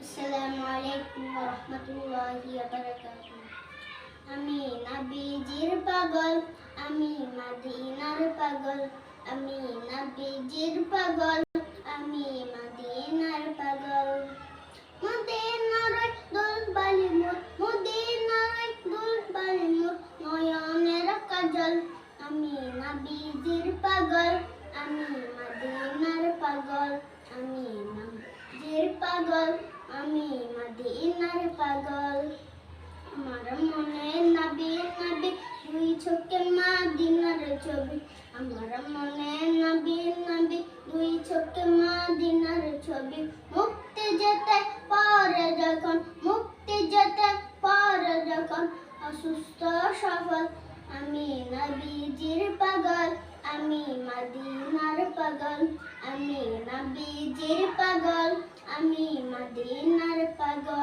আসসালামু আলাইকুম ওয়া রাহমাতুল্লাহি ওয়া বারাকাতুহু। আমি নবীজির পাগল, আমি মদিনার পাগল, আমি নবীজির পাগল, আমি মদিনার পাগল। মদিনার দুল বালি মোর, মদিনার দুল বালি মোর, নয়নের কাজল। আমি নবীজির পাগল, আমি মদিনার পাগল, আমি নবীজির পাগল, আমি মদিনার পাগল। আমার মনে নবী নবী, দুই চোখে মদিনার ছবি। আমার মনে নবী নবী, দুই চোখে মদিনার ছবি। মুক্তি যেতে পারে যখন, মুক্তি যেতে পারে যখন, অসুস্থ সফল। আমি নবীজির পাগল, আমি মদিনার পাগল, আমি নবীজির পাগল, আমি মদিনার পাগল।